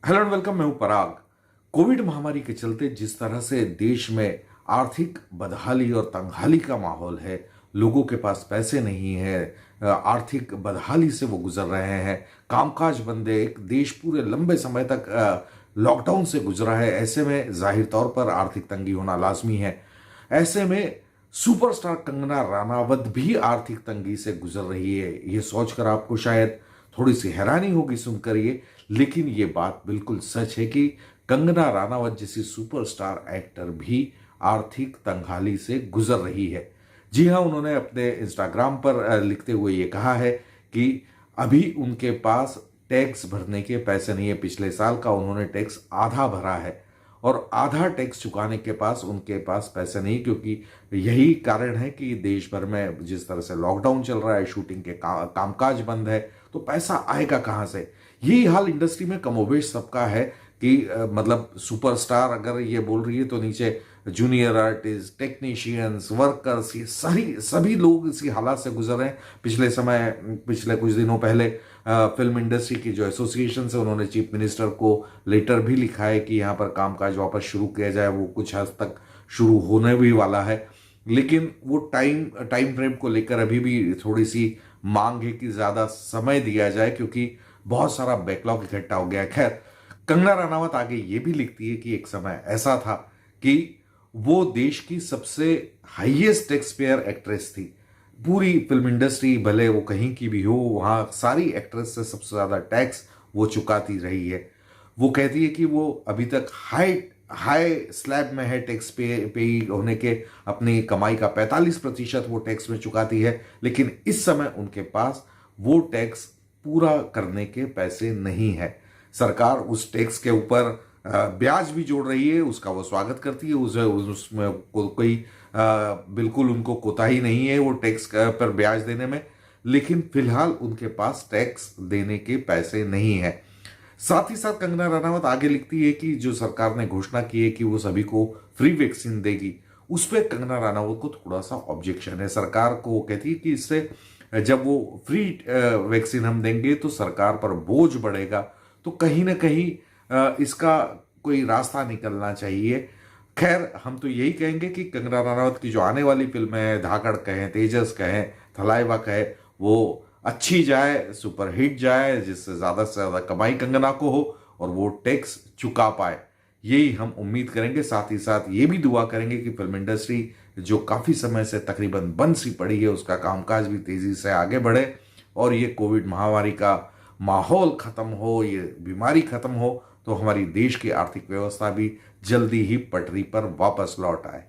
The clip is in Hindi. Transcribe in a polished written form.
Hello and welcome. मैं हूं पराग। कोविड महामारी के चलते जिस तरह से देश में आर्थिक बदहाली और तंगहाली का माहौल है, लोगों के पास पैसे नहीं है, आर्थिक बदहाली से वो गुजर रहे हैं, कामकाज बंद है, एक देश पूरे लंबे समय तक लॉकडाउन से गुजरा है। ऐसे में जाहिर तौर पर आर्थिक तंगी होना लाजमी है। ऐसे में सुपरस्टार कंगना रनावत भी आर्थिक तंगी से गुजर रही है। ये सोचकर आपको शायद थोड़ी सी हैरानी होगी सुनकर ये, लेकिन ये बात बिल्कुल सच है कि कंगना रनावत जैसी सुपरस्टार एक्टर भी आर्थिक तंगहाली से गुजर रही है। जी हाँ, उन्होंने अपने इंस्टाग्राम पर लिखते हुए ये कहा है कि अभी उनके पास टैक्स भरने के पैसे नहीं है। पिछले साल का उन्होंने टैक्स आधा भरा है और आधा टैक्स चुकाने के पास उनके पास पैसे नहीं, क्योंकि यही कारण है कि देश भर में जिस तरह से लॉकडाउन चल रहा है, शूटिंग के कामकाज बंद है, तो पैसा आएगा कहाँ से। यही हाल इंडस्ट्री में कमोबेश सबका है कि मतलब सुपरस्टार अगर ये बोल रही है तो नीचे जूनियर आर्टिस्ट, टेक्नीशियंस, वर्कर्स, ये सभी लोग इसी हालात से गुजर रहे हैं। पिछले कुछ दिनों पहले फिल्म इंडस्ट्री की जो एसोसिएशन है, उन्होंने चीफ मिनिस्टर को लेटर भी लिखा है कि यहाँ पर कामकाज वापस शुरू किया जाए। वो कुछ हद तक शुरू होने भी वाला है, लेकिन वो टाइम फ्रेम को लेकर अभी भी थोड़ी सी मांग है कि ज़्यादा समय दिया जाए, क्योंकि बहुत सारा बैकलॉग इकट्ठा हो गया है। खैर, कंगना रनावत आगे ये भी लिखती है कि एक समय ऐसा था कि वो देश की सबसे हाईएस्ट टैक्स पेयर एक्ट्रेस थी। पूरी फिल्म इंडस्ट्री भले वो कहीं की भी हो, वहाँ सारी एक्ट्रेस से सबसे ज़्यादा टैक्स वो चुकाती रही है। वो कहती है कि वो अभी तक हाई हाई स्लैब में है, टैक्स पे होने के अपनी कमाई का 45% वो टैक्स में चुकाती है, लेकिन इस समय उनके पास वो टैक्स पूरा करने के पैसे नहीं है। सरकार उस टैक्स के ऊपर ब्याज भी जोड़ रही है, उसका वो स्वागत करती है। उसमें कोई बिल्कुल उनको कोताही नहीं है वो टैक्स पर ब्याज देने में, लेकिन फिलहाल उनके पास टैक्स देने के पैसे नहीं है। साथ ही साथ कंगना रनावत आगे लिखती है कि जो सरकार ने घोषणा की है कि वो सभी को फ्री वैक्सीन देगी, उस पर कंगना रनावत को थोड़ा सा ऑब्जेक्शन है। सरकार को वो कहती है कि इससे जब वो फ्री वैक्सीन हम देंगे तो सरकार पर बोझ बढ़ेगा, तो कहीं ना कहीं इसका कोई रास्ता निकलना चाहिए। खैर, हम तो यही कहेंगे कि कंगना रनावत की जो आने वाली फिल्म है, धाकड़ कहें, तेजस कहें, थलाइवा कहें, वो अच्छी जाए, सुपरहिट जाए, जिससे ज़्यादा से ज़्यादा कमाई कंगना को हो और वो टैक्स चुका पाए, यही हम उम्मीद करेंगे। साथ ही साथ ये भी दुआ करेंगे कि फिल्म इंडस्ट्री जो काफ़ी समय से तकरीबन बंद सी पड़ी है, उसका कामकाज भी तेज़ी से आगे बढ़े और ये कोविड महामारी का माहौल ख़त्म हो, ये बीमारी ख़त्म हो, तो हमारी देश की आर्थिक व्यवस्था भी जल्दी ही पटरी पर वापस लौट आए।